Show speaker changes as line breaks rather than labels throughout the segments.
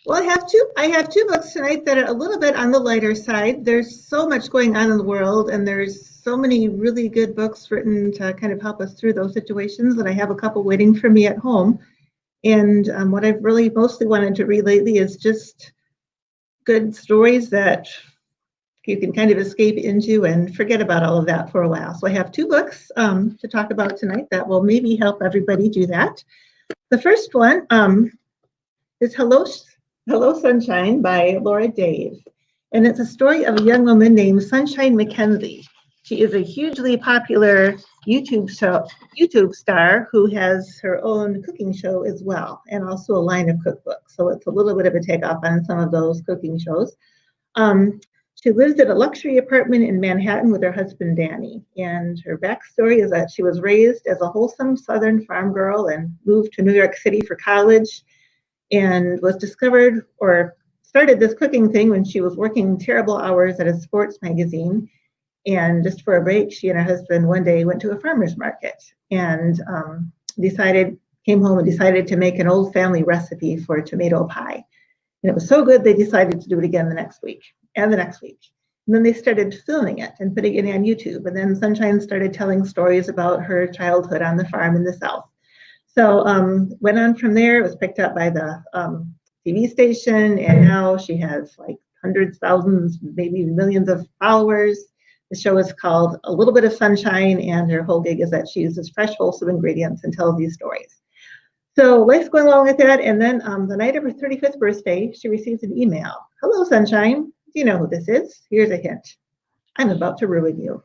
Well, I have two books tonight that are a little bit on the lighter side. There's so much going on in the world, and there's so many really good books written to kind of help us through those situations that I have a couple waiting for me at home. And what I've really mostly wanted to read lately is just good stories that you can kind of escape into and forget about all of that for a while. So I have two books to talk about tonight that will maybe help everybody do that. The first one is Hello Sunshine by Laura Dave. And it's a story of a young woman named Sunshine Mackenzie. She is a hugely popular YouTube star who has her own cooking show as well, and also a line of cookbooks. So it's a little bit of a takeoff on some of those cooking shows. She lives in a luxury apartment in Manhattan with her husband, Danny. And her backstory is that she was raised as a wholesome Southern farm girl and moved to New York City for college, and was discovered or started this cooking thing when she was working terrible hours at a sports magazine. And just for a break, she and her husband one day went to a farmer's market and came home and decided to make an old family recipe for tomato pie. And it was so good, they decided to do it again the next week and the next week. And then they started filming it and putting it on YouTube. And then Sunshine started telling stories about her childhood on the farm in the South. So went on from there. It was picked up by the TV station, and now she has like hundreds, thousands, maybe millions of followers. The show is called A Little Bit of Sunshine, and her whole gig is that she uses fresh, wholesome ingredients and tells these stories. So life's going along with that, and then the night of her 35th birthday, she receives an email. Hello, Sunshine. Do you know who this is? Here's a hint. I'm about to ruin you.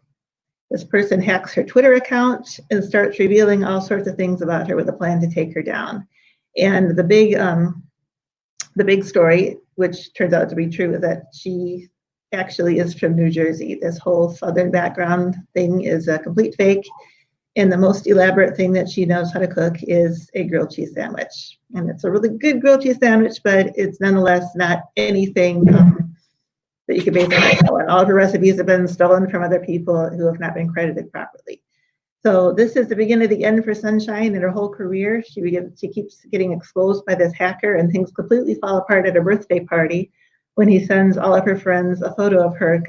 This person hacks her Twitter account and starts revealing all sorts of things about her with a plan to take her down. And the big story, which turns out to be true, is that she actually is from New Jersey. This whole Southern background thing is a complete fake. And the most elaborate thing that she knows how to cook is a grilled cheese sandwich. And it's a really good grilled cheese sandwich, but it's nonetheless not anything that you could base it on. All of her recipes have been stolen from other people who have not been credited properly. So this is the beginning of the end for Sunshine in her whole career. She keeps getting exposed by this hacker, and things completely fall apart at a birthday party when he sends all of her friends a photo of her,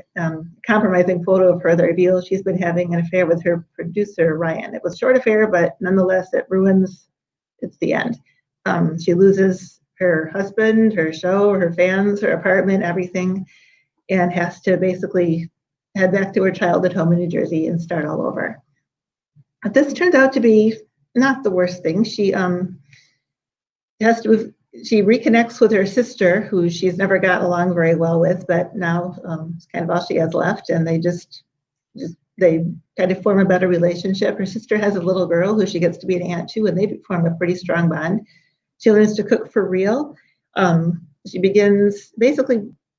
compromising photo of her that reveals she's been having an affair with her producer, Ryan. It was a short affair, but nonetheless, it's the end. She loses her husband, her show, her fans, her apartment, everything, and has to basically head back to her childhood home in New Jersey and start all over. But this turns out to be not the worst thing. She reconnects with her sister, who she's never got along very well with, but now it's kind of all she has left, and they kind of form a better relationship. Her sister has a little girl who she gets to be an aunt to, and they form a pretty strong bond. She learns to cook for real. She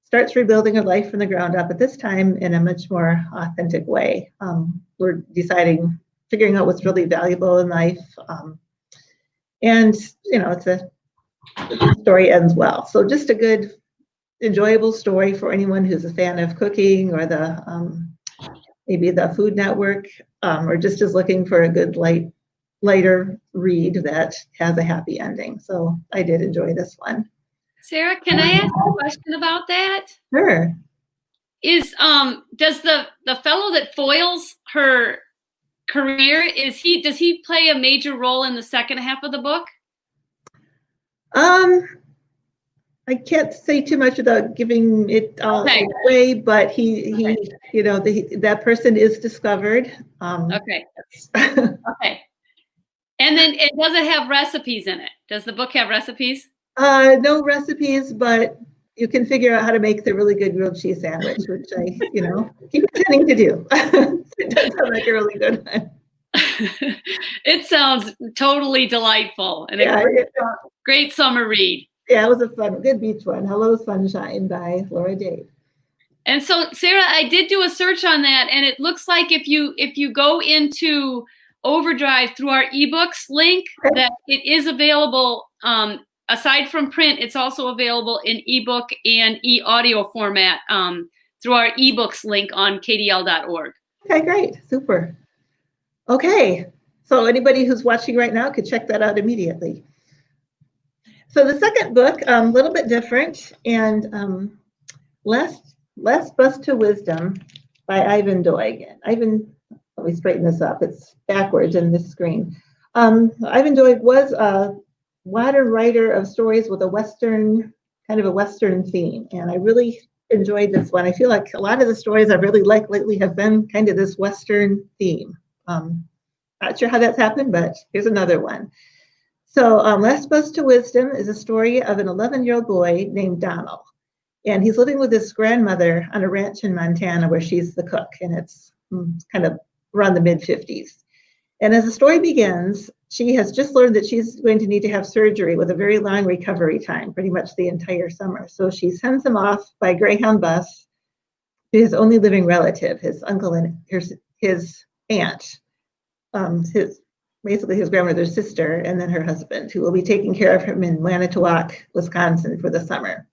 starts rebuilding her life from the ground up, at this time in a much more authentic way. We're figuring out what's really valuable in life. And, the story ends well. So just a good, enjoyable story for anyone who's a fan of cooking, or maybe the Food Network, or just is looking for a good lighter read that has a happy ending. So I did enjoy this one.
Sarah, can I ask a question about that?
Sure.
Does the fellow that foils her career, does he play a major role in the second half of the book?
I can't say too much without giving it all away, but that person is discovered.
Okay. Okay. And then does it have recipes in it? Does the book have recipes?
No recipes, but you can figure out how to make the really good grilled cheese sandwich, which I, keep intending to do. It does sound like a really good one.
It sounds totally delightful and great summer read.
Yeah, it was a good beach one. Hello Sunshine by Laura Dave.
And so, Sarah, I did do a search on that, and it looks like if you go into Overdrive through our ebooks link, that it is available. Aside from print, it's also available in ebook and e-audio format through our ebooks link on kdl.org.
Okay, great, super. Okay, so anybody who's watching right now could check that out immediately. So the second book, a little bit different, and Last Bus to Wisdom by Ivan Doig. Let me straighten this up. It's backwards in this screen. Ivan Doig was a modern writer of stories with a kind of a Western theme, and I really enjoyed this one. I feel like a lot of the stories I've really liked lately have been kind of this Western theme. Not sure how that's happened, but here's another one. So Last Bus to Wisdom is a story of an 11-year-old boy named Donald. And he's living with his grandmother on a ranch in Montana where she's the cook, and it's kind of around the mid-50s. And as the story begins, she has just learned that she's going to need to have surgery with a very long recovery time, pretty much the entire summer. So she sends him off by Greyhound bus to his only living relative, his uncle and his aunt, basically his grandmother's sister, and then her husband, who will be taking care of him in Manitowoc, Wisconsin for the summer.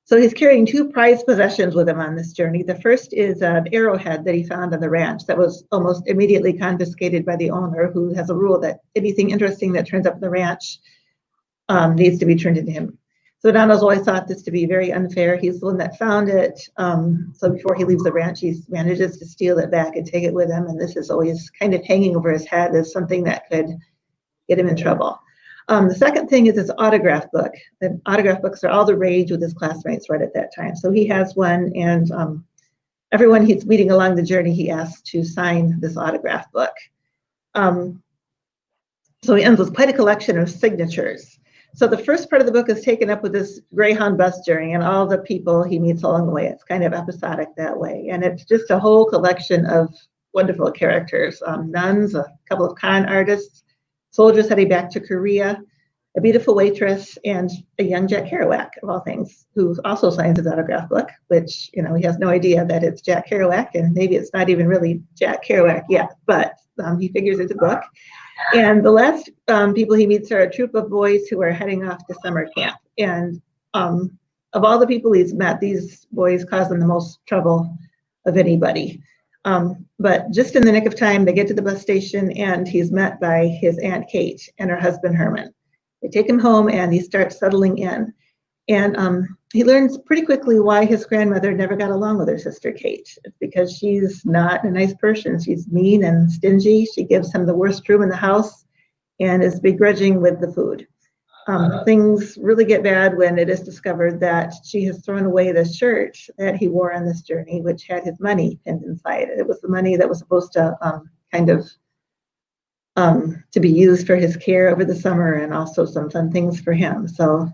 So he's carrying two prized possessions with him on this journey. The first is an arrowhead that he found on the ranch that was almost immediately confiscated by the owner, who has a rule that anything interesting that turns up in the ranch needs to be turned into him. So Donald's always thought this to be very unfair. He's the one that found it. So before he leaves the ranch, he manages to steal it back and take it with him. And this is always kind of hanging over his head as something that could get him in trouble. The second thing is his autograph book. The autograph books are all the rage with his classmates right at that time. So he has one, and everyone he's meeting along the journey, he asks to sign this autograph book. So he ends with quite a collection of signatures. So the first part of the book is taken up with this Greyhound bus journey and all the people he meets along the way. It's kind of episodic that way. And it's just a whole collection of wonderful characters. Nuns, a couple of con artists, soldiers heading back to Korea, a beautiful waitress, and a young Jack Kerouac, of all things, who also signs his autograph book, which, he has no idea that it's Jack Kerouac, and maybe it's not even really Jack Kerouac yet, but he figures it's a book. And the last people he meets are a troop of boys who are heading off to summer camp. And of all the people he's met, these boys cause him the most trouble of anybody. But just in the nick of time, they get to the bus station, and he's met by his Aunt Kate and her husband Herman. They take him home, and he starts settling in. And he learns pretty quickly why his grandmother never got along with her sister Kate. It's because she's not a nice person. She's mean and stingy. She gives him the worst room in the house and is begrudging with the food. Things really get bad when it is discovered that she has thrown away the shirt that he wore on this journey, which had his money pinned inside it. It was the money that was supposed to to be used for his care over the summer, and also some fun things for him. So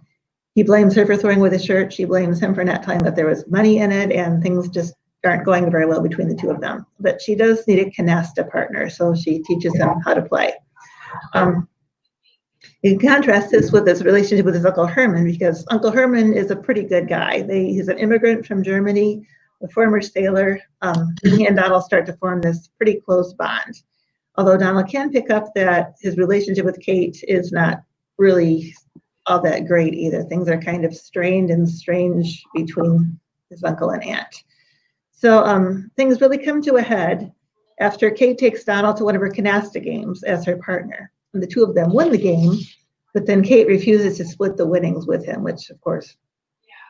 he blames her for throwing away the shirt. She blames him for not telling that there was money in it, and things just aren't going very well between the two of them. But she does need a canasta partner, so she teaches him how to play. You can contrast this with his relationship with his Uncle Herman, because Uncle Herman is a pretty good guy. He's an immigrant from Germany, a former sailor. He and Donald start to form this pretty close bond. Although Donald can pick up that his relationship with Kate is not really all that great either. Things are kind of strained and strange between his uncle and aunt. So things really come to a head after Kate takes Donald to one of her canasta games as her partner. And the two of them win the game, but then Kate refuses to split the winnings with him, which of course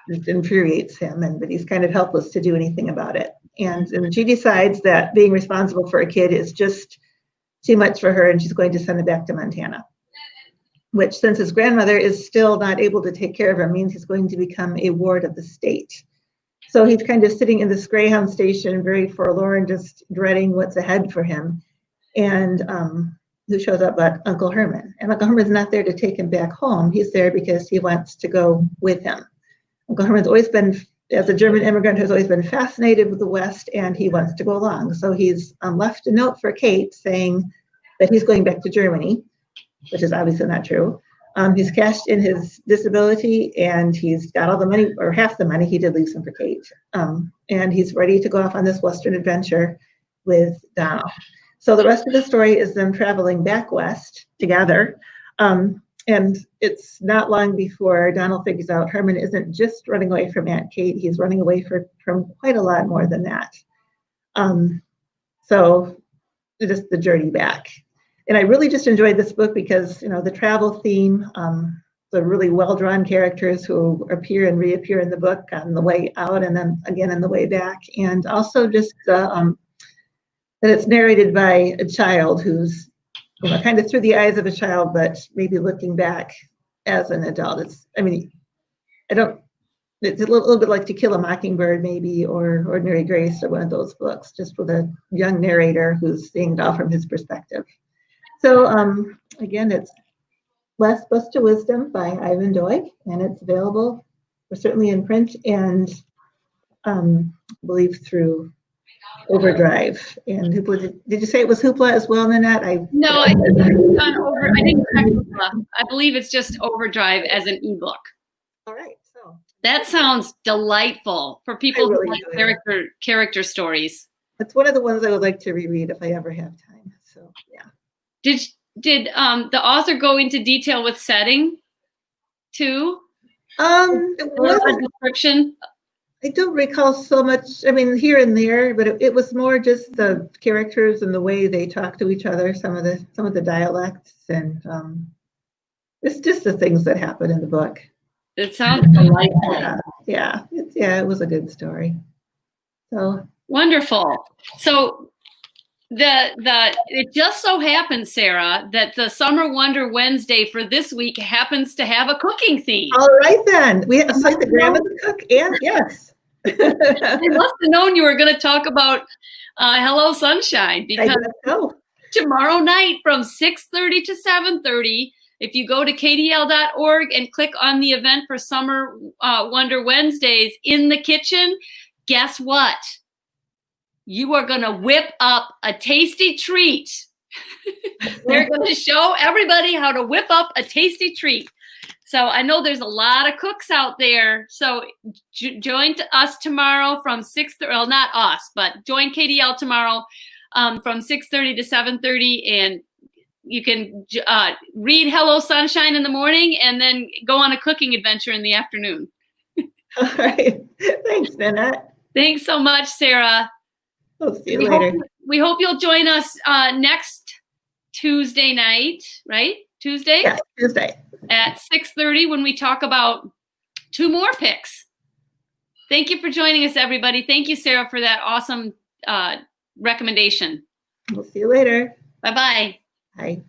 just infuriates him, but he's kind of helpless to do anything about it. And she decides that being responsible for a kid is just too much for her, and she's going to send him back to Montana, which, since his grandmother is still not able to take care of him, means he's going to become a ward of the state. So he's kind of sitting in this Greyhound station, very forlorn, just dreading what's ahead for him. And who shows up but Uncle Herman. And Uncle Herman's not there to take him back home. He's there because he wants to go with him. Uncle Herman's always been, as a German immigrant, has always been fascinated with the West, and he wants to go along. So he's left a note for Kate saying that he's going back to Germany, which is obviously not true. He's cashed in his disability, and he's got all the money, or half the money. He did leave some for Kate. And he's ready to go off on this Western adventure with Donald. So the rest of the story is them traveling back west together. And it's not long before Donald figures out Herman isn't just running away from Aunt Kate. He's running away from quite a lot more than that. So just the journey back. And I really just enjoyed this book because, the travel theme, so the really well-drawn characters who appear and reappear in the book on the way out and then again on the way back. And also just that it's narrated by a child who's kind of through the eyes of a child, but maybe looking back as an adult. It's a little bit like To Kill a Mockingbird maybe, or Ordinary Grace, or one of those books, just with a young narrator who's seeing it all from his perspective. So again, it's Last Bus to Wisdom by Ivan Doig, and it's available, certainly in print, and I believe through Overdrive. And Hoopla, did you say it was Hoopla as well, Nanette?
No, I didn't check Hoopla. I believe it's just Overdrive as an ebook.
All right, so
that sounds delightful for people
really
who like character stories.
It's one of the ones I would like to reread if I ever have time. So yeah.
Did the author go into detail with setting too?
It was
a description.
I don't recall so much. I mean, here and there, but it was more just the characters and the way they talk to each other. Some of the dialects, and it's just the things that happen in the book.
It sounds delightful.
Yeah, it was a good story. So
wonderful. So it just so happens, Sarah, that the Summer Wonder Wednesday for this week happens to have a cooking theme.
All right, then. We have the grandma's cook, and yes.
I must have known you were going to talk about Hello Sunshine, because tomorrow night from 6:30 to 7:30, if you go to kdl.org and click on the event for Summer Wonder Wednesdays in the kitchen, guess what? You are going to whip up a tasty treat. They're going to show everybody how to whip up a tasty treat. So I know there's a lot of cooks out there. So join us tomorrow from 6:30. Well, not us, but join KDL tomorrow from 6:30 to 7:30, and you can read Hello Sunshine in the morning and then go on a cooking adventure in the afternoon.
All right. Thanks, Nanette.
Thanks so much, Sarah.
We'll see you later.
We hope you'll join us next Tuesday night, right? Tuesday?
Yeah, Tuesday.
At 6:30 when we talk about 2 more picks. Thank you for joining us, everybody. Thank you, Sarah, for that awesome recommendation.
We'll see you later.
Bye-bye.
Bye.